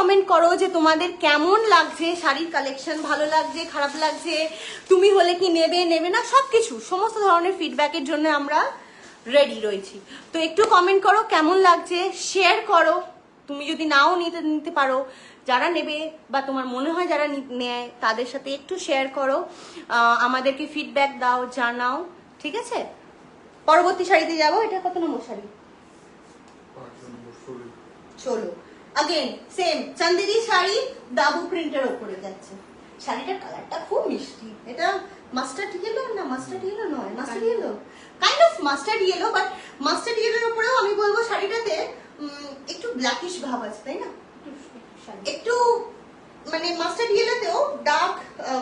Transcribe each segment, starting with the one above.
Comment করো যে তোমাদের কেমন লাগছে শাড়ির কালেকশন, ভালো লাগছে, খারাপ লাগছে, তুমি হলে কি নেবে নেবে না, সবকিছু সমস্ত ধরনের ফিডব্যাকের জন্য আমরা রেডি রয়েছি। তো একটু কমেন্ট করো কেমন লাগছে, শেয়ার করো, তুমি যদি নাও নিতে পারো, যারা নেবে বা তোমার মনে হয় যারা নেয় তাদের সাথে একটু শেয়ার করো, আমাদেরকে ফিডব্যাক দাও, জানাও, ঠিক আছে? পরবর্তী শাড়িতে যাবো। এটা কত নম্বর শাড়ি? চলো अगेन सेम চান্দেরি শাড়ি, দাবু প্রিন্টের উপরে যাচ্ছে। শাড়িটার কালারটা খুব মিষ্টি। এটা মাস্টার্ড ইয়েলো না, মাস্টার্ড ইয়েলো নয়, mustard yellow, kind of mustard yellow, but mustard ইয়েলোর উপরেও আমি বলবো শাড়িটাতে একটু ব্ল্যাকিশ ভাব আছে, তাই না? একটু মানে মাস্টার্ড ইয়েলোতেও ডার্ক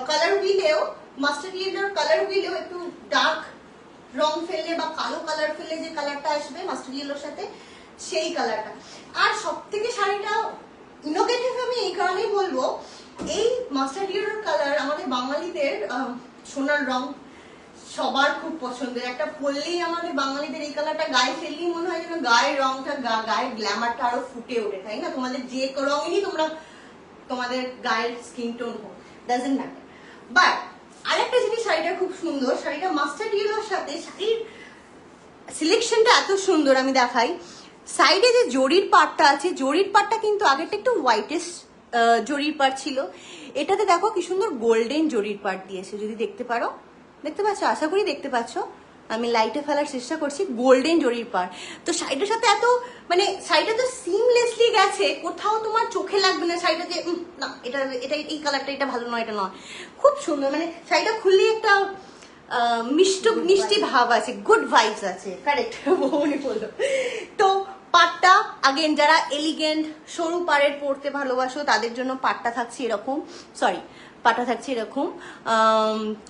কালার উইলেও, মাস্টার্ড ইয়েলোর কালার উইলেও একটু ডার্ক রং ফেললে বা কালো কালার ফেললে যে কালারটা আসবে মাস্টার্ড ইয়েলোর সাথে, সেই কালারটা। আর সব থেকে শাড়িটা ইনোভেটিভ আমি এই কারণেই বলবো, এই মাস্টার্ড ইয়েলোর কালার আমাদের বাঙালিদের সোনার রং সবার খুব পছন্দের। একটা পরলেই আমাদের বাঙালিদের এই কালারটা গায়ে ফেললেই মনে হয় যেন গায়ের রংটা, গায়ের গ্ল্যামারটা আরো ফুটে ওঠে, তাই না? তোমাদের যে রঙেরই তোমরা তোমাদের গায়ের স্কিন টোন হোক, ডাজন্ট ম্যাটার। বাট আরেকটা জিনিস শাড়িটা খুব সুন্দর, শাড়িটা মাস্টার্ড ইয়েলোর সাথে শাড়ির সিলেকশনটা এত সুন্দর। আমি দেখাই, সাইডে যে জরির পাটটা আছে, জরির পাটটা কিন্তু আগেরটা একটু হোয়াইটেস্ট জরির পাট ছিল, এটাতে দেখো কি সুন্দর গোল্ডেন জরির পাট দিয়েছে, যদি দেখতে পারো, দেখতে পাচ্ছ? আশা করি দেখতে পাচ্ছ, আমি লাইটে ফেলার চেষ্টা করছি, গোল্ডেন জরির পাট। তো শাড়িটার সাথে এত মানে শাড়িটা তো সিমলেসলি গেছে, কোথাও তোমার চোখে লাগবে না শাড়িটা যে না এটা এটা এই কালারটা এটা ভালো নয়, এটা নয়, খুব সুন্দর। মানে শাড়িটা খুললে একটা মিষ্টি ভাব আছে, গুড ভাইবস আছে, কারেক্ট বৌনি বললো। তো পাটটা আগেন যারা এলিগেন্ট সরু পাড়ের পরতে ভালোবাসো তাদের জন্য পাটটা থাকছে এরকম, সরি পাটটা থাকছে এরকম,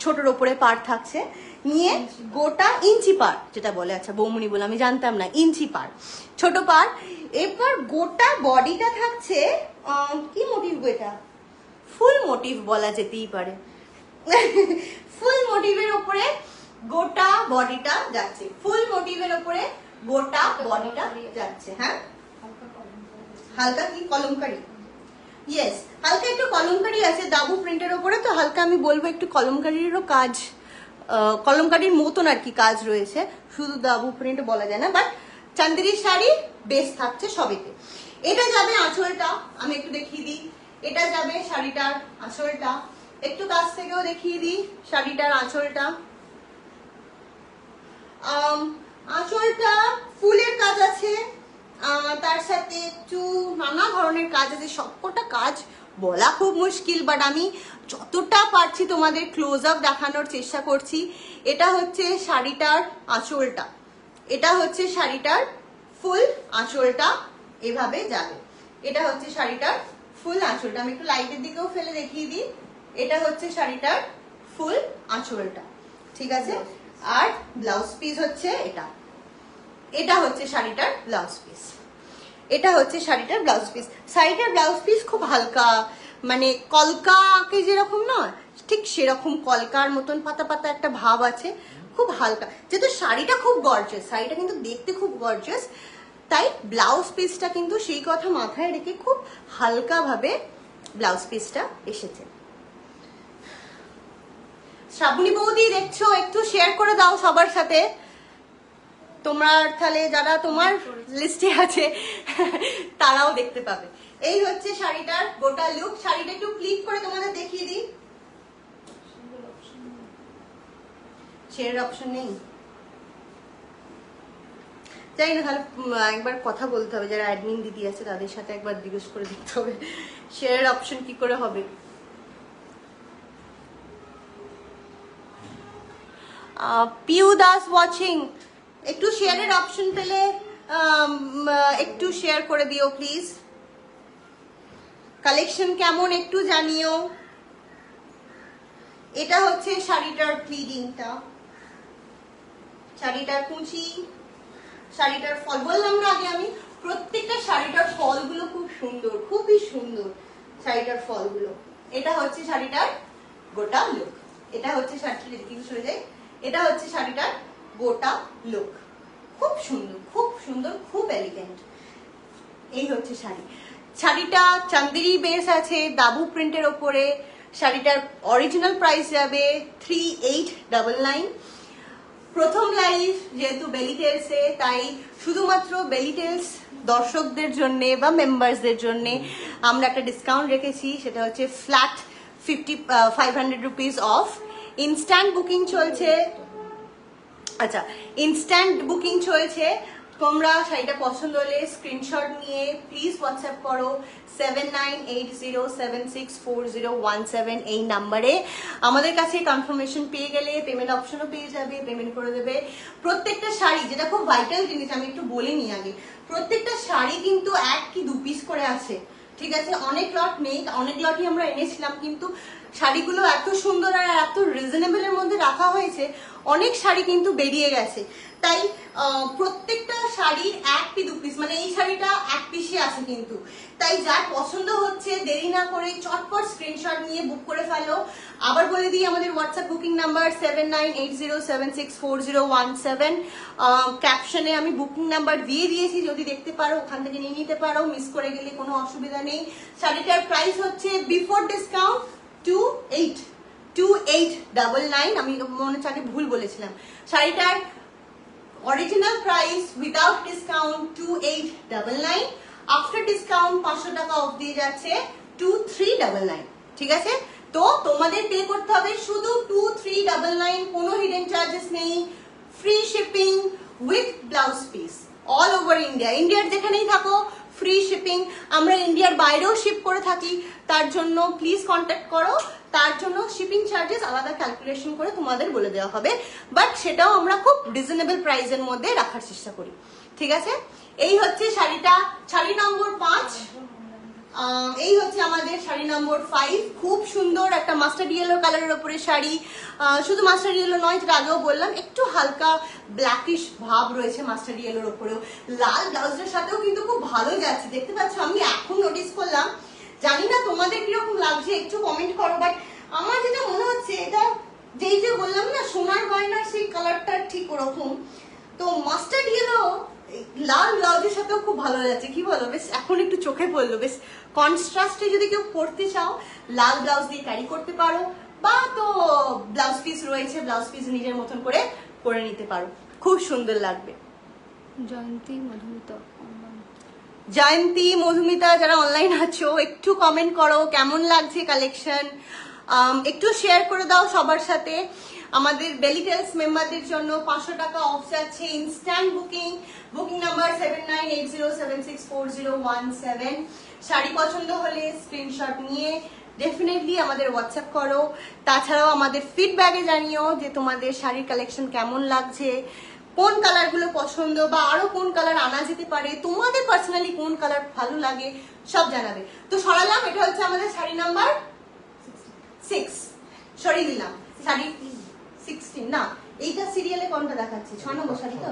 ছোটর ওপরে পাড় থাকছে, নিয়ে গোটা ইঞ্চি পাড় যেটা বলে, আচ্ছা বৌমনি বলে আমি জানতাম না, ইঞ্চি পাড়, ছোট পাড়। এরপর গোটা বডিটা থাকছে কি মোটিভ, এটা ফুল মোটিভ বলা যেতেই পারে, ফুল মোটিভের উপরে গোটা বডিটা যাচ্ছে, ফুল মোটিভের উপরে গোটা বডিটা যাচ্ছে। হ্যাঁ, হালকা কি কলমকারি, ইয়েস হালকা একটু কলমকারি আছে দাবু প্রিন্টের উপরে, তো হালকা আমি বলবো একটু কলমকারিরও কাজ, কলমকারির মতন আর কি কাজ রয়েছে, শুধু দাবু প্রিন্ট বলা যায় না। বাট চান্দেরি শাড়ি বেশ থাকছে সবেতে। এটা যাবে আঁচলটা, আমি একটু দেখিয়ে দিই, এটা যাবে শাড়িটার আঁচলটা, একটু কাছ থেকেও দেখিয়ে দিই শাড়িটার আঁচলটা। আঁচলটা ফুলের কাজ আছে, তার সাথে একটু নানা ধরনের কাজ আছে, সবকটা কাজ বলা খুব মুশকিল, বাট আমি যতটা পারছি তোমাদের ক্লোজ আপ দেখানোর চেষ্টা করছি। এটা হচ্ছে শাড়িটার আঁচলটা, এটা হচ্ছে শাড়িটার ফুল আঁচলটা, এভাবে যাবে। এটা হচ্ছে শাড়িটার ফুল আঁচলটা, আমি একটু লাইটের দিকেও ফেলে দেখিয়ে দিই, এটা হচ্ছে শাড়িটার ফুল আঁচলটা, ঠিক আছে? আর ব্লাউজ পিস হচ্ছে এটা, এটা হচ্ছে শাড়িটার ব্লাউজ পিস, এটা হচ্ছে শাড়িটার ব্লাউজ পিস। শাড়িটার ব্লাউজ পিস খুব হালকা, মানে কলকাকে যেরকম নয় ঠিক সেরকম কলকার মতন পাতা পাতা একটা ভাব আছে, খুব হালকা। যেহেতু শাড়িটা খুব গর্জিয়াস, শাড়িটা কিন্তু দেখতে খুব গর্জিয়াস, তাই ব্লাউজ পিসটা কিন্তু সেই কথা মাথায় রেখে খুব হালকা ভাবে ব্লাউজ পিসটা এসেছে। শ্রাবণী বৌদি দেখছো, একটু শেয়ার করে দাও সবার সাথে, তোমরা তাহলে যারা তোমার লিস্টে আছে তারাও দেখতে পাবে। এই হচ্ছে শাড়িটার গোটা লুক। শাড়িটা একটু ক্লিক করে তোমাদের দেখিয়ে দিই, শেয়ারের অপশন নেই, জানি না, তাহলে একবার কথা বলতে হবে, যারা অ্যাডমিন দিদি আছে তাদের সাথে একবার জিজ্ঞেস করে দেখতে হবে শেয়ারের অপশন কি করে হবে। পিউ দাস ওয়াচিং, একটু শেয়ারের অপশন পেলে একটু শেয়ার করে দিও প্লিজ। কালেকশন কেমন একটু জানিও। এটা হচ্ছে শাড়িটার প্লিডিংটা, শাড়িটার কুচি, শাড়িটার ফল বললাম না আগে আমি, প্রত্যেকটা শাড়িটার ফলগুলো খুব সুন্দর, খুবই সুন্দর শাড়িটার ফলগুলো। এটা হচ্ছে শাড়িটার গোটা লুক, এটা হচ্ছে শাড়িটার দিকে সরে যায়, এটা হচ্ছে শাড়িটার গোটা লুক, খুব সুন্দর, খুব সুন্দর, খুব এলিগেন্ট। এই হচ্ছে শাড়ি। শাড়িটা চান্দেরি বেস আছে, দাবু প্রিন্টের ওপরে। শাড়িটার অরিজিনাল প্রাইস যাবে 3899। প্রথম লাইভ যেহেতু বেলি টেলসে, তাই শুধুমাত্র বেলি টেলস দর্শকদের জন্য বা মেম্বার্সদের জন্য আমরা একটা ডিসকাউন্ট রেখেছি, সেটা হচ্ছে flat 500 rupees of. Instant booking চলছে। আচ্ছা, ইনস্ট্যান্ট বুকিং চলছে। তোমরা শাড়িটা পছন্দ হলে স্ক্রিনশট নিয়ে প্লিজ হোয়াটসঅ্যাপ করো 7980764017 এই নাম্বারে। আমাদের কাছে কনফার্মেশন পেয়ে গেলে পেমেন্ট অপশনও পেয়ে যাবে, পেমেন্ট করে দেবে। প্রত্যেকটা শাড়ি, যেটা খুব ভাইটাল জিনিস আমি একটু বলে নিই আগে, প্রত্যেকটা শাড়ি কিন্তু 1 কি 2 পিস করে আছে, ঠিক আছে? অনেক লট নেই, অনেক লটই আমরা এনেছিলাম, কিন্তু শাড়িগুলো এত সুন্দর আর এত রিজনেবলের মধ্যে রাখা হয়েছে, অনেক শাড়ি কিন্তু বেরিয়ে গেছে। তাই প্রত্যেকটা শাড়ির 1 কি 2 পিস, মানে এই শাড়িটা 1 পিসই আছে কিন্তু। তাই যার পছন্দ হচ্ছে দেরি না করে চটপট স্ক্রিনশট নিয়ে বুক করে ফেলো। আবার বলে দিই আমাদের হোয়াটসঅ্যাপ বুকিং নাম্বার 7980764017। ক্যাপশনে আমি বুকিং নাম্বার দিয়ে দিয়েছি, যদি দেখতে পারো ওখান থেকে নিয়ে নিতে পারো, মিস করে গেলে কোনো অসুবিধা নেই। শাড়িটার প্রাইস হচ্ছে বিফোর ডিসকাউন্ট 2899। আমি মনে হচ্ছে আগে ভুল বলেছিলাম। শাড়িটার original price without discount 2899। After discount 500 টাকা অফ দিয়ে যাচ্ছে 2399, ঠিক আছে? তো তোমাদের পে করতে হবে শুধু 2399, কোনো হিডেন চার্জেস নেই, free shipping with blouse piece all over India. ইন্ডিয়ার যেখানেই থাকো ফ্রি শিপিং। আমরা ইন্ডিয়ার বাইরেও শিপ করে থাকি, তার জন্য প্লিজ কন্ট্যাক্ট করো। তার জন্য শিপিং চার্জেস আলাদা ক্যালকুলেশন করে তোমাদের বলে দেওয়া হবে, বাট সেটাও আমরা খুব রিজনেবল প্রাইসের মধ্যে রাখার চেষ্টা করি, ঠিক আছে? এই হচ্ছে শাড়িটা, শাড়ি নম্বর 5। এই হচ্ছে আমাদের শাড়ি নম্বর 5। খুব সুন্দর একটা মাস্টার্ড ইয়েলো কালারের ওপরে শাড়ি। শুধু মাস্টার্ড ইয়েলো নয়, যেটা আগেও বললাম, একটু হালকা ব্ল্যাকিশ ভাব রয়েছে মাস্টার্ড ইয়েলোর ওপরেও। লাল ব্লাউজের সাথেও কিন্তু খুব ভালো যাচ্ছে, দেখতে পাচ্ছ। আমি এখন নোটিস করলাম, জানি না তোমাদের কিরকম লাগছে, একটু কমেন্ট করো। বাট আমার যেটা মনে হচ্ছে, এটা যেই যে বললাম না সোনার গয়নার সেই কালারটা ঠিক ওরকম। তো মাস্টার্ড ইয়েলো লাল ব্লাউজের সাথেও খুব ভালো যাচ্ছে, কি বলো? বেশ এখন একটু চোখে পড়লো। বেশ কনট্রাস্টে যদি কেউ পরতে চাও, লাল ব্লাউজ দিয়ে ক্যারি করতে পারো, বা তো ব্লাউজ পিস রয়েছে, ব্লাউজ পিস নিজের মতন করে পরে নিতে পারো, খুব সুন্দর লাগবে। জয়ন্তী মধুমিতা যারা অনলাইন আছো, একটু কমেন্ট করো কেমন লাগছে কালেকশন, একটু শেয়ার করে দাও সবার সাথে। আমাদের বেলি টেলস মেম্বারদের জন্য 500 টাকা অফ যাচ্ছে, instant booking. Booking number 7980764017। Sari পছন্দ হলে স্ক্রিনশট নিয়ে ডেফিনেটলি আমাদের হোয়াটসঅ্যাপ করো। তাছাড়াও আমাদের ফিডব্যাকে জানিও যে তোমাদের শাড়ির কালেকশন কেমন লাগছে, কোন কালারগুলো পছন্দ, বা আরো কোন কালার আনা যেতে পারে, তোমাদের পার্সোনালি কোন কালার ভালো লাগে, সব জানাবে। তো সরালাম, এটা হচ্ছে আমাদের শাড়ি নাম্বার 6। সরিয়ে দিলাম শাড়ি 16 না, এইটা সিরিয়ালে কোনটা দেখাচ্ছে? 6 নম্বর শাড়ি। তো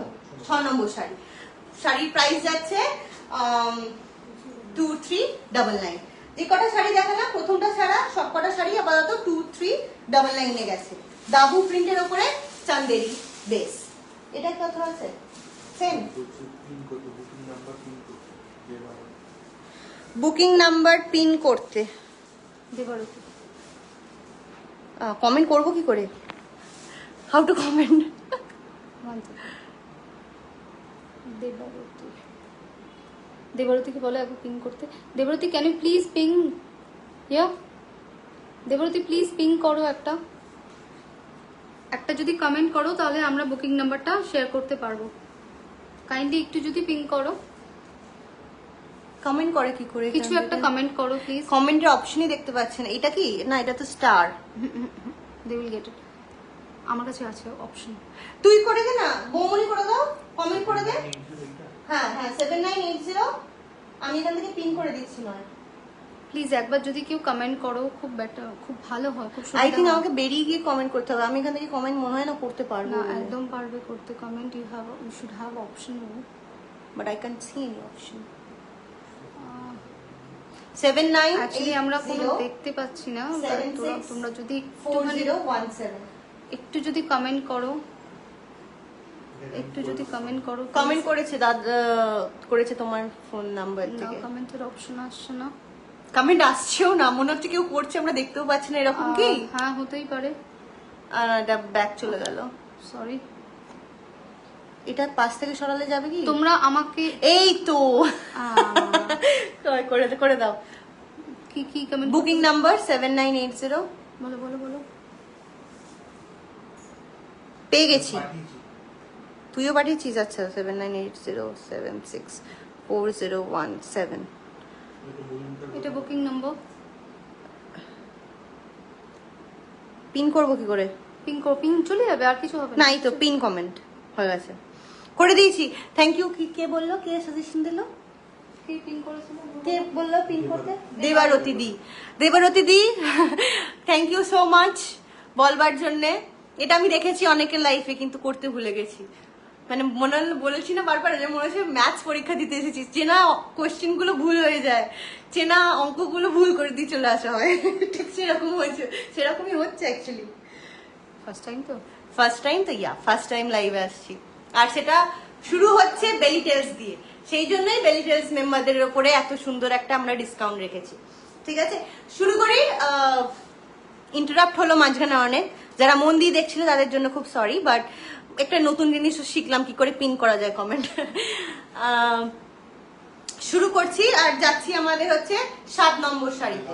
6 নম্বর শাড়ি। শাড়ির প্রাইস যাচ্ছে 2399। যে কটা শাড়ি দেখালাম প্রথমটা ছাড়া সব কটা শাড়ি আপাতত 2399 এ গেছে। দাবু প্রিন্টের উপরে চান্দেরি বেস। এটা কত আছে? সেম। বুকিং নাম্বার পিন করতে কমেন্ট করবো কি করে? How to comment? দেবরতীকে বলো একবার পিং করতে। Debarati can you please ping? Debarati please ping করো একটা যদি কমেন্ট করো, তাহলে আমরা বুকিং নাম্বারটা শেয়ার করতে পারবো। কাইন্ডলি একটু যদি পিং করো। কমেন্ট করে কি করে? কিছু একটা কমেন্ট করো প্লিজ। কমেন্টের অপশনই দেখতে পাচ্ছেন। এটা কি? না, এটা তো star. They will get it. আমার কাছে আছে অপশন। তুই করে দে না, বৌমনি করে দাও, কমেন্ট করে দে। হ্যাঁ হ্যাঁ 7980। আমি এখান থেকে পিন করে দিচ্ছি। নয় প্লিজ একবার যদি কেউ কমেন্ট করো, খুব বেটার, খুব ভালো হয়, খুব সুন্দর। আই থিঙ্ক আমাকে বেরিয়ে গিয়ে কমেন্ট করতে হবে। আমি এখান থেকে কমেন্ট মনে হয় না করতে পারবো। না, একদম পারবে করতে comment. You should have option, but I can see any option. 79 actually আমরা কোনো দেখতে পাচ্ছি না। তোমরা যদি 4017 একটু যদি কমেন্ট করো। একটু যদি কমেন্ট করো কমেন্ট করেছে দাদা, করেছে তোমার ফোন নাম্বার না, থেকে। কমেন্টের অপশন আসছে না। কমেন্ট আসছেও না, মনে হচ্ছে কেউ করছে আমরা দেখতেও পাচ্ছি না, এরকম কি? হ্যাঁ হতেই পারে, এটা ব্যাক চলে গেল, সরি। এটা পাশ থেকে সরালে যাবে কি? তোমরা আমাকে এই তো আহ, করে দাও। কি কি কমেন্ট? Booking number 7980। বলো বলো বলো। পেয়ে গেছি, তুইও পাঠিয়েছিস? আচ্ছা 7980764017। এটা বুকিং নম্বর। পিন করবো কি করে? পিং চলে যাবে, আর কিছু হবে না, এই তো পিন কমেন্ট হয়ে গেছে, করে দিয়েছি। Thank you. কে বললো, কে সাজেশন দিল, কি পিং করেছিল? কে বললো পিন করতে? দেবারতী দি, দেবারতী দি থ্যাংক ইউ সো মাচ বলবার জন্যে। এটা আমি দেখেছি অনেকের লাইফে, কিন্তু করতে ভুলে গেছি। মানে মনে হলো, বলেছি না বারবার, যে মনে হচ্ছে ম্যাথস পরীক্ষা দিতে এসেছি, চেনা কোয়েশ্চেন গুলো ভুল হয়ে যায়, চেনা অঙ্কগুলো ভুল করে দিয়ে চলে আসা হয় ঠিক সেরকম হয়েছে, সেরকমই হচ্ছে অ্যাকচুয়ালি। ফার্স্ট টাইম তো, ফার্স্ট টাইম তো, ফার্স্ট টাইম লাইভে আসছি, আর সেটা শুরু হচ্ছে বেলি টেলস দিয়ে। সেই জন্যই বেলি টেলস মেম্বারদের উপরে এত সুন্দর একটা আমরা ডিসকাউন্ট রেখেছি। ঠিক আছে, শুরু করি। ইন্টারাপ্ট হলো মাঝখানে অনেক, যারা মন দিয়ে দেখছিল তাদের জন্য খুব সরি, বাট একটা নতুন জিনিস শিখলাম কি করে পিন করা যায় কমেন্ট। শুরু করছি আর যাচ্ছি আমাদের হচ্ছে 7 নম্বর শাড়িতে।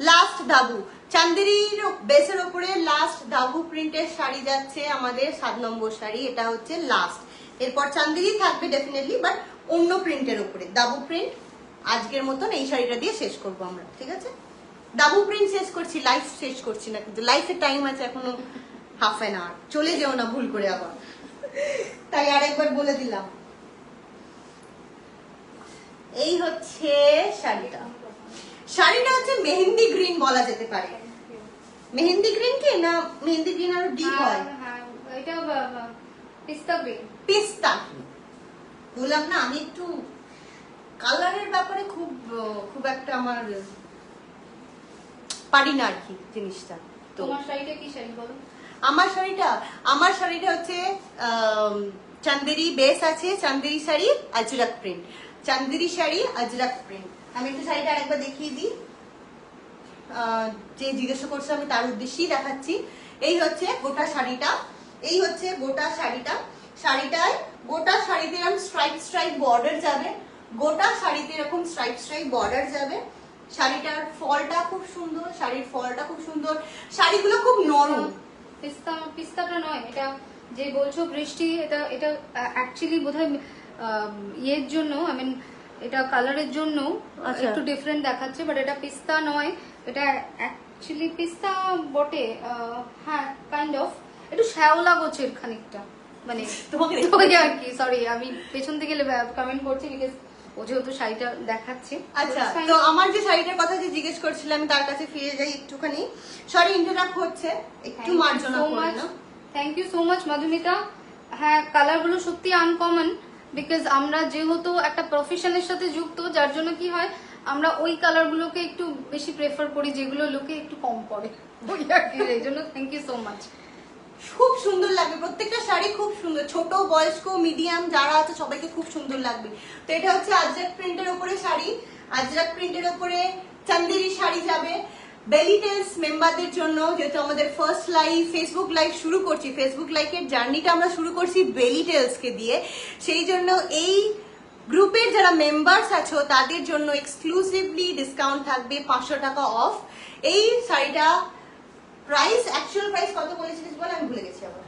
লাস্ট ডাবু চান্দেরির বেসের উপরে লাস্ট ডাবু প্রিন্টের শাড়ি যাচ্ছে আমাদের 7 নম্বর শাড়ি। এটা হচ্ছে লাস্ট, এরপর চান্দেরি থাকবে ডেফিনেটলি, বাট অন্য প্রিন্টের উপরে ডাবু প্রিন্ট। আজকের মতন এই শাড়িটা দিয়ে শেষ করবো আমরা, ঠিক আছে? ডাবু প্রিন্ট শেষ করছি, লাইফ শেষ করছি না, কিন্তু লাইফের টাইম আছে এখনো হাফ অ্যান আওয়ার, চলে যেও না ভুল করে আবার, তাই আরেকবার বলে দিলাম। এই হচ্ছে শাড়িটা, শাড়িটা হচ্ছে মেহেন্দি গ্রিন বলা যেতে পারে। মেহেন্দি গ্রিন কি না, মেহেন্দি গ্রিন আরো ডিপ হয়। এটা পিস্তা গ্রিন, পিস্তা। বললাম না আমি একটু কালারের ব্যাপারে খুব খুব একটা আমার পারি না আর কি জিনিসটা। তো তোমার শাড়িটা কি শাড়ি বলো? আমার শাড়িটা হচ্ছে চান্দেরি বেস আছে, চান্দেরি শাড়ি আজরাক প্রিন্ট, চান্দেরি শাড়ি আজরাক প্রিন্ট। আমি একটু শাড়িটা আরেকবার দেখিয়ে দিই, যে জিজ্ঞাসা করছে আমি তার উদ্দেশ্যেই দেখাচ্ছি। এই হচ্ছে গোটা শাড়িটা, এই হচ্ছে গোটা শাড়িটা। শাড়িটায় গোটা শাড়িতে এরকম স্ট্রাইপ স্ট্রাইপ বর্ডার যাবে, গোটা শাড়িতে এরকম স্ট্রাইপ স্ট্রাইপ বর্ডার যাবে। শাড়িটার ফলটা খুব সুন্দর, শাড়ির ফলটা খুব সুন্দর, শাড়িগুলো খুব নরম। পিস্তাটা নয়, এটা যে বলছো বৃষ্টি, এটা এটা অ্যাকচুয়ালি বোধহয় ইয়ের জন্য, আই মিন এটা কালারের জন্য একটু ডিফারেন্ট দেখাচ্ছে, বাট এটা পিস্তা নয়, এটা অ্যাকচুয়ালি পিস্তা বটে, হ্যাঁ কাইন্ড অফ, একটু শ্যাওলা গোছের খানিকটা, মানে তোমাকে আর কি, সরি আমি পেছন থেকে কমেন্ট করছি বিকজ ও যেহেতু শাড়িটা দেখাচ্ছে। আচ্ছা, তো আমার যে শাড়িটার কথা যে জিজ্ঞেস করছিলাম আমি তার কাছে ফিরে যাই একটুখানি। সরি ইন্টারাপ্ট হচ্ছে, একটু মার্জনা করে নাও। Thank you so much Madhumita. হ্যাঁ, কালারগুলো সত্যি আনকমন, বিকজ আমরা যেহেতু একটা প্রফেশনের সাথে যুক্ত, যার জন্য কি হয় আমরা ওই কালারগুলোকে একটু বেশি প্রেফার করি, যেগুলো লোকে একটু কম পড়ে, ওই আর কি, এই জন্য থ্যাংক ইউ সো মাচ। খুব সুন্দর লাগবে, প্রত্যেকটা শাড়ি খুব সুন্দর, ছোট বয়স্ক মিডিয়াম যারা আছে সবাইকে খুব সুন্দর লাগবে। তো এটা হচ্ছে আজরাক প্রিন্টের উপরে শাড়ি, আজরাক প্রিন্টের উপরে চান্দেরি শাড়ি যাবে বেলি টেলস মেম্বারদের জন্য। যেহেতু আমাদের ফার্স্ট লাইভ ফেসবুক লাইভ শুরু করছি, ফেসবুক লাইভের জার্নিটা আমরা শুরু করছি বেলি টেলস কে দিয়ে, সেই জন্য এই গ্রুপের যারা মেম্বার্স আছো তাদের জন্য এক্সক্লুসিভলি ডিসকাউন্ট থাকবে 500 টাকা অফ। এই শাড়িটা প্রাইস, অ্যাকচুয়াল প্রাইস কত বলেছিলিস বল, আমি ভুলে গেছি আবার।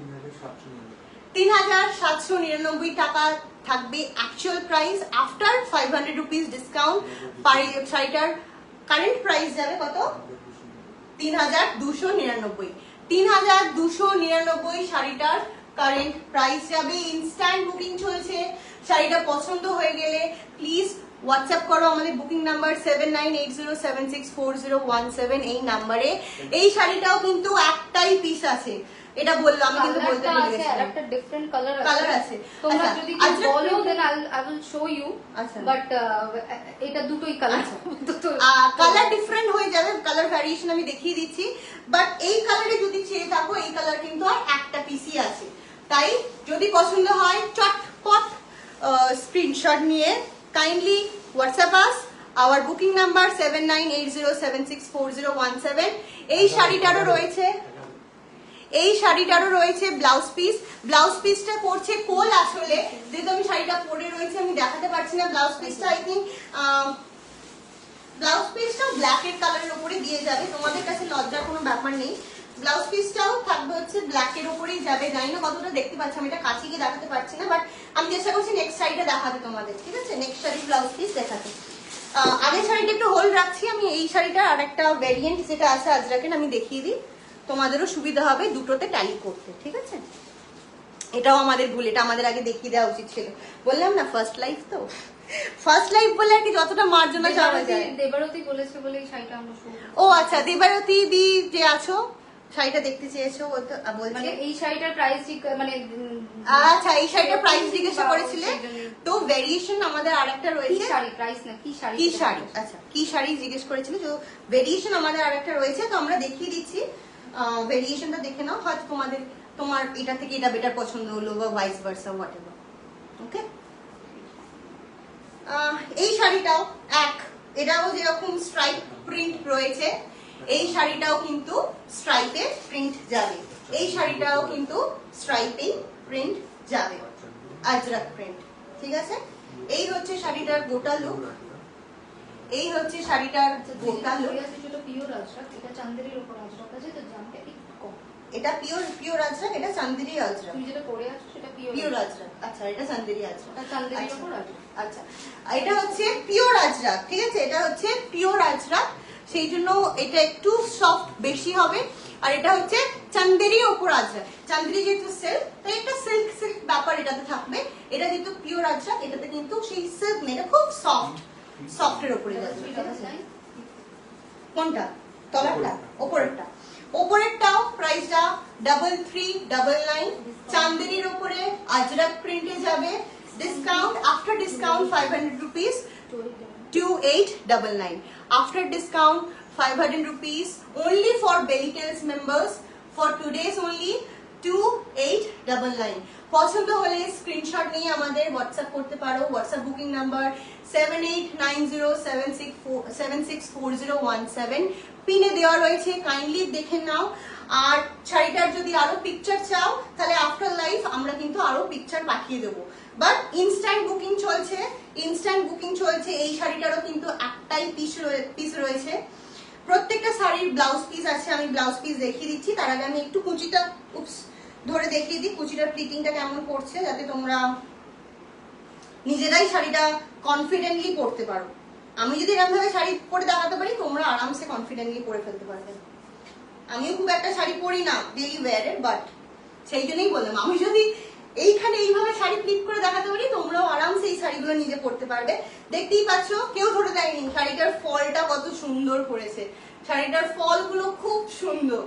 3799 টাকা থাকবে actual price, after 500 rupees discount. শাড়িটার কারেন্ট প্রাইস যাবে কত? 3299। 3299 শাড়িটার কারেন্ট প্রাইস যাবে। ইনস্ট্যান্ট বুকিং চলছে, শাড়িটা পছন্দ হয়ে গেলে প্লিজ হোয়াটসঅ্যাপ করো আমাদের বুকিং নাম্বার 7980764017 এই নাম্বারে। এই শাড়িটাও কিন্তু একটাই পিস আছে, এটা বললাম আমি, কিন্তু বলতে ভুলে গেছি একটা ডিফারেন্ট কালার আছে। তোমরা যদি বলো then I will show you, but এটা দুটোই কালার, কালার ডিফারেন্ট হয়ে যাবে, কালার ভ্যারিয়েশন আমি দেখিয়ে দিচ্ছি। বাট এই কালারে যদি চেয়ে থাকো, এই কালার কিন্তু আর একটা পিসই আছে। তাই যদি পছন্দ হয় চটপট স্ক্রিনশট নিয়ে kindly WhatsApp us. Our booking number 7980764017। এই শাড়িটারও রয়েছে ব্লাউজ পিস। ব্লাউজ পিসটা করছে কোল। আসলে যেহেতু আমি শাড়িটা পরে রয়েছে আমি দেখাতে পারছি না ব্লাউজ পিসটা। আই থিঙ্ক ব্লাউজ পিসটা ব্ল্যাকের কালারের উপরে দিয়ে যাবে, তোমাদের কাছে লজ্জার কোনো ব্যাপার নেই। ব্লাউজ পিসটাও থাকবে হচ্ছে ব্ল্যাকের উপরেই যাবে। জানি না কতটা দেখতে পাচ্ছি, আমি এটা কাছে গিয়ে দেখাতে পারছি না, বাট আমি চেষ্টা করছি নেক্সট শাড়িটা দেখাতে তোমাদের, ঠিক আছে? নেক্সট শাড়ির ব্লাউজ পিস দেখাতে। আগের শাড়িটা একটু হোল্ড রাখছি, আমি এই শাড়িটার আর একটা ভ্যারিয়েন্ট যেটা আছে আজরাকের আমি দেখিয়ে দিই, তোমাদেরও সুবিধা হবে দুটোতে ট্যালি করতে, ঠিক আছে? এটাও আমাদের ভুল, এটা আমাদের আগে দেখিয়ে দেওয়া উচিত ছিল। বললাম না ফার্স্ট লাইফ, তো ফার্স্ট লাইফ বলে আর কি যতটা মার্জনা চাওয়া যায়। দেবারতী বলেছে বলে এই শাড়িটা আমরা ও আচ্ছা, দেবারতী দি যে আছো শাড়িটা দেখতে চেয়েছো বলছে মানে এই শাড়িটার প্রাইস মানে আচ্ছা এই শাড়িটার প্রাইস জিজ্ঞাসা করেছিলে, তো ভেরিয়েশন আমাদের আরেকটা রয়েছে। শাড়ি প্রাইস না কি শাড়ি, কি শাড়ি, আচ্ছা কি শাড়ি জিজ্ঞেস করেছিলে, তো ভেরিয়েশন আমাদের আরেকটা রয়েছে, তো আমরা দেখিয়ে দিচ্ছি। ভেরিয়েশনটা দেখে নাও, হয়তো তোমার এটা থেকে এটা বেটার পছন্দ হলো বা ভাইস ভার্সা হোয়াটএভার। ওকে, এই শাড়িটাও এটাও যেরকম স্ট্রাইপ প্রিন্ট রয়েছে, এই শাড়িটাও কিন্তু স্ট্রাইপে প্রিন্ট যাবে। এই শাড়িটাও কিন্তু স্ট্রাইপে প্রিন্ট যাবে, আজরাক প্রিন্ট, ঠিক আছে? এই হচ্ছে শাড়িটার গোটা লুক, এই হচ্ছে শাড়িটার গোটা লুক। এটা পিওর আজরাক, এটা চান্দেরির উপর আজরাক আছে, তো দামটা একটু কম। এটা পিওর আজরাক, এটা চান্দেরি আজরাক। তুমি যেটা পরে আছো সেটা পিওর আজরাক, আচ্ছা এটা চান্দেরি আজরাক, এটা চান্দেরির উপর আজরাক। আচ্ছা এটা হচ্ছে পিওর আজরাক, ঠিক আছে? এটা হচ্ছে পিওর আজরাক, সেই জন্য এটা একটু সফট বেশি হবে। আর এটা হচ্ছে চান্দেরি ওপর আজরাক, চান্দেরি যেহেতু সিল্ক তাই একটা সিল্ক ব্যাপার এটাতে থাকবে। এটা যেহেতু পিওর আজরাক এটাতে কিন্তু সেই সিল্ক নেই, এটা খুব সফটের ওপরে যাবে। কোনটা? তলারটা? ওপরেরটাও প্রাইসটা 3399। চান্দেরির উপরে আজরাক প্রিন্টে যাবে। Discount after discount 500 rupees 2899। After discount 500 rupees only for Belly Tales members, for today's only 2899। পছন্দ হলে স্ক্রিনশট নিয়ে আমাদের হোয়াটসঅ্যাপ করতে পারো। WhatsApp booking number 7890764017। পিনে দেওয়া রয়েছে, কাইন্ডলি দেখে নাও। আর শাড়িটার যদি আরো পিকচার চাও তাহলে আফটার লাইফ আমরা কিন্তু আরো পিকচার পাঠিয়ে দেবো, বাট ইনস্ট্যান্ট বুকিং চলছে। এই শাড়িটারও কিন্তু একটাই পিস রয়েছে। প্রত্যেকটা শাড়ির ব্লাউজ পিস আছে, আমি ব্লাউজ পিস দেখিয়ে দিচ্ছি। তার আগে আমি একটু কুচিটা ধরে দেখিয়ে দিই, কুচিটার ফিটিংটা কেমন করছে, যাতে তোমরা নিজেরাই শাড়িটা কনফিডেন্টলি পরতে পারো। আমি যদি এরকম ভাবে শাড়ি পরে দেখাতে পারি, তোমরা আরামসে কনফিডেন্টলি পরে ফেলতে পারবে। আমিও খুব একটা শাড়ি পরি না ডেইলি ওয়্যারের, বাট সেই জন্যই বললাম আমি যদি এইখানে এইভাবে শাড়ি ফ্লিপ করে দেখাতে পারি, তোমরাও আরামসে এই শাড়িগুলো নিজে পরতে পারবে। দেখতেই পাচ্ছ কেউ ধরে দেয়নি, শাড়িটার ফলটা কত সুন্দর করেছে, শাড়িটার ফলগুলো খুব সুন্দর।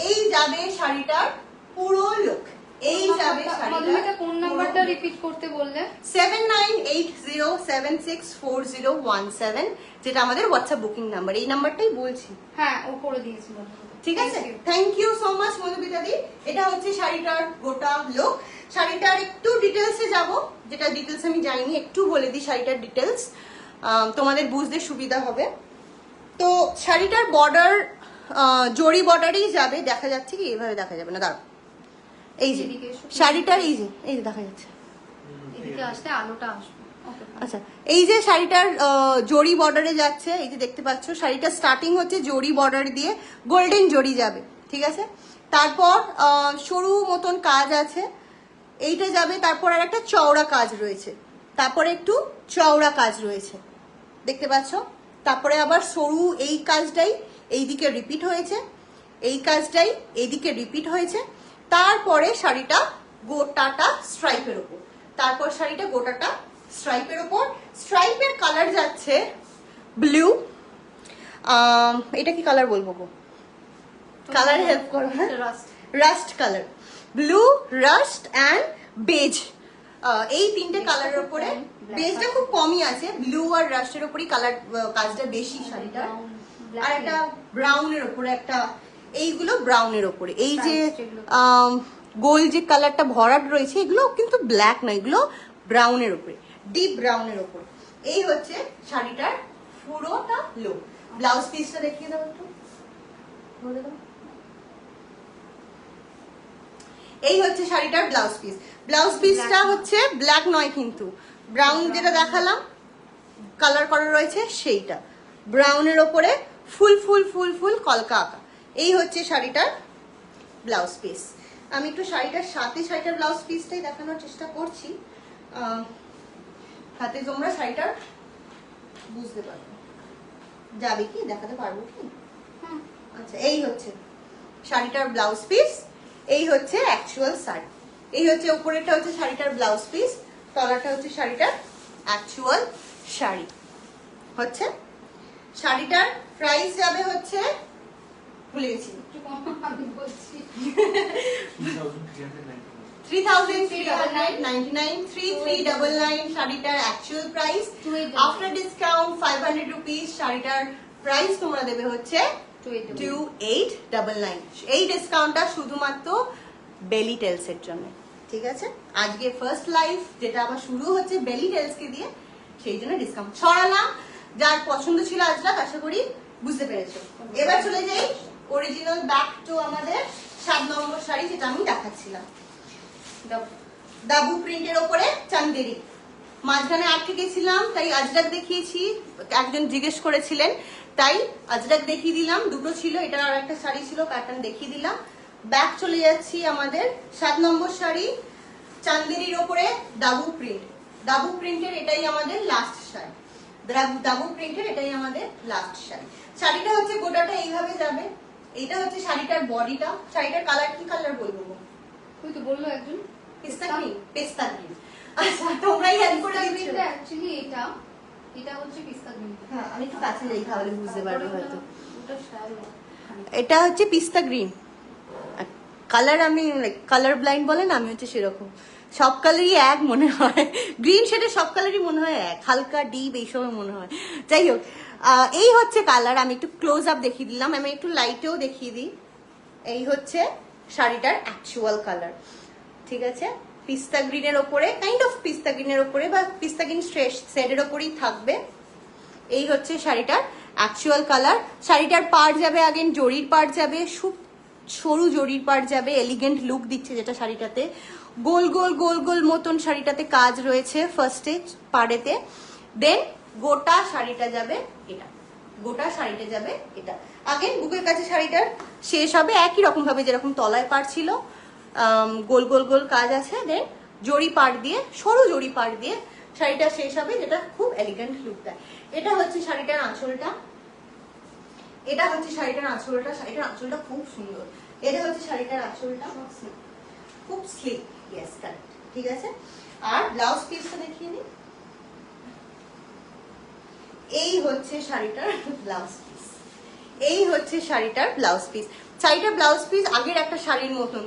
এই যাবে শাড়িটার পুরো লুক, এই যাবে শাড়িটা। কোন নাম্বারটা রিপিট করতে বললে? 7980764017, যেটা আমাদের হোয়াটসঅ্যাপ বুকিং নাম্বার। এই নাম্বারটাই বলছি। হ্যাঁ, ও করে দিয়েছি। ঠিক আছে, thank you so much Madhumita di. এটা হচ্ছে শাড়িটার গোটা লুক। শাড়িটার একটু ডিটেলসে যাব, যেটা ডিটেলস আমি জানি, একটু বলে দিই শাড়িটার ডিটেলস, তোমাদের বুঝতে সুবিধা হবে। তো শাড়িটার বর্ডার জরি বর্ডারেই যাবে, দেখা যাচ্ছে কি? এভাবে দেখা যাবে না, দাঁড়াও। এই যে শাড়িটার এই যে দেখা যাচ্ছে, এদিকে আসলে আলোটা আসবে। আচ্ছা, এই যে শাড়িটার জরি বর্ডারে যাচ্ছে, এই যে দেখতে পাচ্ছ, শাড়িটা স্টার্টিং হচ্ছে জরি বর্ডার দিয়ে, গোল্ডেন জরি যাবে, ঠিক আছে? তারপর সরু মতন কাজ আছে, এইটা যাবে। তারপর আর একটা চওড়া কাজ রয়েছে, তারপরে একটু চওড়া কাজ রয়েছে, দেখতে পাচ্ছ? তারপরে আবার সরু এই কাজটাই এইদিকে রিপিট হয়েছে, এই কাজটাই এইদিকে রিপিট হয়েছে। তারপরে শাড়িটা গোটাটা স্ট্রাইপের ওপর, তারপর শাড়িটা গোটাটা স্ট্রাইপের ওপর। স্ট্রাইপের কালার যাচ্ছে ব্লু, এটা কি কালার বলবো গো? কালার হেল্প করো। হ্যাঁ, rust colour, blue, rust and beige, এই তিনটে কালারের উপরে। বেজটা খুব কমই আছে, ব্লু আর রাস্টের উপরই কাজটা বেশি শাড়িটা। আর একটা ব্রাউনের উপরে একটা, এইগুলো ব্রাউনের উপরে, এই যে গোল যে কালারটা ভরাট রয়েছে এগুলো কিন্তু ব্ল্যাক না, এগুলো ব্রাউনের উপরে, ডিপ ব্রাউনের উপরে। এই হচ্ছে শাড়িটার পুরোটা লুক। ব্লাউজ পিসটা দেখিয়ে দাও একটু, বলে দাও। এই হচ্ছে শাড়িটার ব্লাউজ পিস। ব্লাউজ পিসটা হচ্ছে ব্ল্যাক নয় কিন্তু, ব্রাউন যেটা দেখালাম কালার করা রয়েছে সেইটা, ব্রাউনের ওপরে ফুল ফুল ফুল ফুল কলকা আঁকা। এই হচ্ছে শাড়িটার ব্লাউজ পিস। আমি একটু শাড়িটার সাথে শাড়িটার ব্লাউজ পিসটাই দেখানোর চেষ্টা করছি, হাতে তোমরা শাড়িটার বুঝতে পারবে। যাবে কি, দেখাতে পারবো কি? আচ্ছা, এই হচ্ছে শাড়িটার ব্লাউজ পিস, এই হচ্ছে অ্যাকচুয়াল শাড়ি। এই হচ্ছে উপরেরটা হচ্ছে শাড়িটার ব্লাউজ পিস, তলাটা হচ্ছে শাড়িটার অ্যাকচুয়াল শাড়ি। হচ্ছে শাড়িটার প্রাইস যাবে হচ্ছে, ভুলে গেছি, 3399, 3399 শাড়িটার actual price. After discount 500 rupees শাড়িটার প্রাইস তোমরা দেবে হচ্ছে 2899। এই ডিসকাউন্টটা শুধুমাত্র বেলি টেলস এর জন্য, ঠিক আছে? আজকে ফার্স্ট লাইভ যেটা আবার শুরু হচ্ছে বেলি টেলস কে দিয়ে, সেই জন্য ডিসকাউন্ট ছড়ালাম। যার পছন্দ ছিল আজরাক আশা করি বুঝতে পেরেছো। এবার চলে যাই অরিজিনাল ব্যাক টু আমাদের 7 নম্বর শাড়ি, যেটা আমি দেখাচ্ছিলাম। দাবু প্রিন্টের ওপরে চান্দেরি, মাঝখানে আটকে গেছিলাম তাই আজরাক দেখিয়েছি, একজন জিজ্ঞেস করেছিলেন তাই আজরাক দেখিয়ে দিলাম। দুটো ছিল, এটা আর একটা শাড়ি ছিল, প্যাটার্ন দেখিয়ে দিলাম। ব্যাক চলে যাচ্ছি আমাদের 7 নম্বর শাড়ি, চান্দেরির ওপরে দাবু প্রিন্ট। দাবু প্রিন্টের এটাই আমাদের লাস্ট শাড়ি, দাবু প্রিন্টের এটাই আমাদের লাস্ট শাড়ি। শাড়িটা হচ্ছে গোটাটা এইভাবে যাবে। এটা হচ্ছে শাড়িটার বডিটা। শাড়িটার কালার কি কালার বলবো? ওই তো বললো একজন পেস্তা গ্রিন, পেস্তা গ্রিন। আচ্ছা, তোমরাই হেল্প করে দিচ্ছ। অ্যাকচুয়ালি এটা হচ্ছে পিস্তা গ্রিন। হ্যাঁ, আমি একটু কাছে যাই তাহলে বুঝতে পারবে হয়তো। ওটা শ্যালো, এটা হচ্ছে পিস্তা গ্রিন কালার। আমি কালার ব্লাইন্ড বলে না, আমি হচ্ছে সেরকম, সব কালারই এক মনে হয়। গ্রিন শেডে সব কালারই মনে হয় এক, হালকা ডিপ এইসব মনে হয়। যাই হোক, এই হচ্ছে কালার। আমি একটু ক্লোজ আপ দেখিয়ে দিলাম, আমি একটু লাইটেও দেখিয়ে দিই। এই হচ্ছে শাড়িটার অ্যাকচুয়াল কালার, ঠিক আছে? পিস্তা গ্রিনের ওপরে, কাইন্ড অফ পিস্তা গ্রিনের ওপরে বা পিস্তা গ্রিন শেডের ওপরেই থাকবে। এই হচ্ছে শাড়িটার অ্যাকচুয়াল কালার। শাড়িটার পাড় যাবে আগেন জরির পাড় যাবে, সরু জরির পাড় যাবে, এলিগেন্ট লুক দিচ্ছে যেটা শাড়িটাতে। গোল গোল গোল গোল মতন শাড়িটাতে কাজ রয়েছে ফার্স্টে পাড়েতে, দেন গোটা শাড়িটা যাবে এটা, গোটা শাড়িটা যাবে এটা। আগেন বুকের কাছে শাড়িটার শেষ হবে একই রকম ভাবে যেরকম তলায় পাড় ছিল, গোল গোল গোল কাজ আছে, দেন জরি পাড় দিয়ে, সরু জরি পাড় দিয়ে শাড়িটা শেষ হবে, যেটা খুব এলিগেন্ট লুক দেয়। এটা হচ্ছে শাড়িটার আঁচলটা, এটা হচ্ছে শাড়িটার আঁচলটা। শাড়িটার আঁচলটা খুব সুন্দর। এটা হচ্ছে শাড়িটার আঁচলটা, খুব স্লিক, ইয়েস কারেক্ট, ঠিক আছে? আর ব্লাউজ পিসটা দেখিয়ে নিই। এই হচ্ছে শাড়িটার ব্লাউজ পিস, এই হচ্ছে শাড়িটার ব্লাউজ পিস। শাড়িটার ব্লাউজ পিস আগের একটা শাড়ির মতন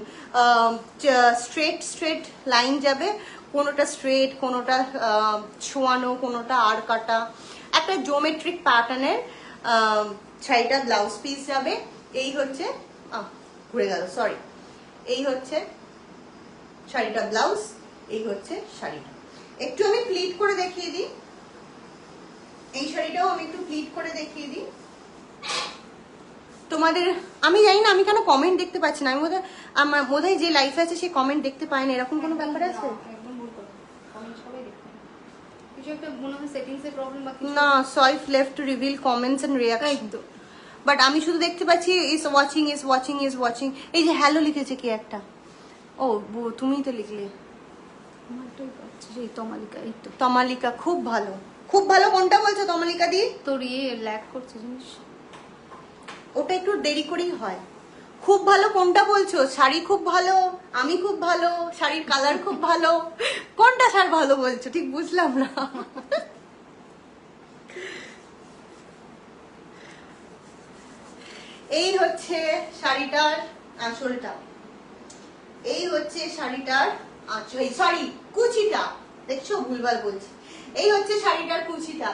স্ট্রেট স্ট্রেট লাইন যাবে, কোনোটা স্ট্রেট, কোনোটা ছোঁয়ানো, কোনোটা আর কাটা, একটা জিওমেট্রিক প্যাটার্নের শাড়িটা ব্লাউজ পিস যাবে। এই হচ্ছে ঘুরে গেল, সরি। এই হচ্ছে শাড়িটা ব্লাউজ, এই হচ্ছে শাড়িটা। একটু আমি প্লিট করে দেখিয়ে দিই, এই শাড়িটাও আমি একটু প্লিট করে দেখিয়ে দিই তোমাদের। আমি জানি না আমি কেন কমেন্ট দেখতে পাচ্ছি না, আমি বোধহয় আমার বোধহয় যে লাইফ আছে সে কমেন্ট দেখতে পায় না, এরকম কোনো ব্যাপার আছে? না, swipe left to reveal comments and reaction, but আমি শুধু দেখতে পাচ্ছি is watching is watching is watching. এই যে হ্যালো লিখেছে কি একটা, ও তুমিই তো লিখলে। তমালিকা, খুব ভালো, খুব ভালো। কোনটা বলছো তমালিকা দি? তোর ল্যাগ করছে জিনিস, ওটা একটু দেরি করেই হয়। খুব ভালো কোনটা বলছো? শাড়ি খুব ভালো, আমি খুব ভালো, শাড়ির কালার খুব ভালো, কোনটা শাড়ি ভালো বলছো ঠিক বুঝলাম না। এই হচ্ছে শাড়িটার আঁচলটা, এই হচ্ছে শাড়িটার আঁচল, সরি কুচিটা, দেখছো ভুলভাল বলছি। এই হচ্ছে শাড়িটার কুচিটা,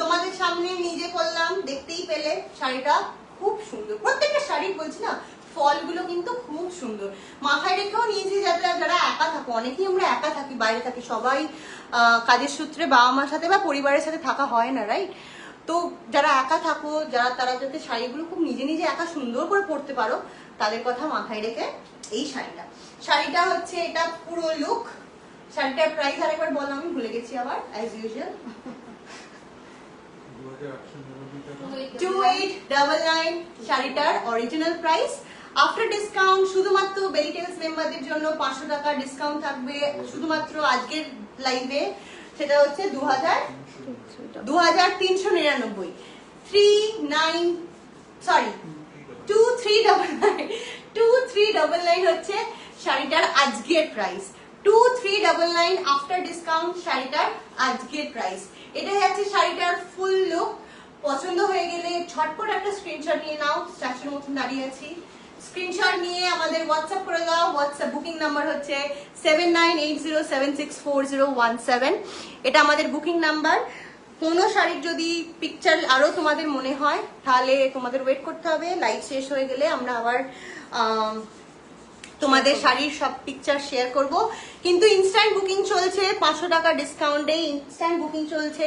তোমাদের সামনে নিজে করলাম, দেখতেই পেলে। শাড়িটা খুব সুন্দর, প্রত্যেকটা শাড়ি বলছি না ফলগুলো কিন্তু খুব সুন্দর। মাথায় রেখেও নিয়েছি যারা যারা একা থাকো, অনেকেই আমরা একা থাকি, বাইরে থাকি, সবাই কাজের সূত্রে বাবা মার সাথে বা পরিবারের সাথে থাকা হয় না, রাইট? তো যারা একা থাকো, তারা যাতে শাড়িগুলো খুব নিজে নিজে একা সুন্দর করে পরতে পারো, তাদের কথা মাথায় রেখে এই শাড়িটা হচ্ছে এটা পুরো লুক। শাড়িটার প্রাইস আরেকবার বলো, আমি ভুলে গেছি আবার অ্যাজ ইউজুয়াল। 2899 শাড়িটার অরিজিনাল প্রাইস। আফটার ডিসকাউন্ট শুধুমাত্র বেলিটেলস মেম্বারদের জন্য 500 টাকা ডিসকাউন্ট থাকবে শুধুমাত্র আজকের লাইভে, সেটা হচ্ছে 2399। 2399 হচ্ছে শাড়িটার আজকের প্রাইস। 2399 আফটার ডিসকাউন্ট শাড়িটার আজকের প্রাইস। এটাই আছে শাড়িটার ফুল লুক। পছন্দ হয়ে গেলে ঝটপট একটা স্ক্রিনশট নিয়ে নাও, স্ট্যাচুর মতন দাঁড়িয়ে আছি। স্ক্রিনশট নিয়ে আমাদের হোয়াটসঅ্যাপ করে দাও। হোয়াটসঅ্যাপ বুকিং নাম্বার হচ্ছে 7980764017। এটা আমাদের বুকিং নাম্বার। কোনো শাড়ির যদি পিকচার আরো তোমাদের মনে হয় তাহলে তোমাদের ওয়েট করতে হবে, লাইভ শেষ হয়ে গেলে আমরা আবার তোমাদের শাড়ির সব পিকচার শেয়ার করব। কিন্তু ইনস্ট্যান্ট বুকিং চলছে, 500 টাকা ডিসকাউন্টে ইনস্ট্যান্ট বুকিং চলছে।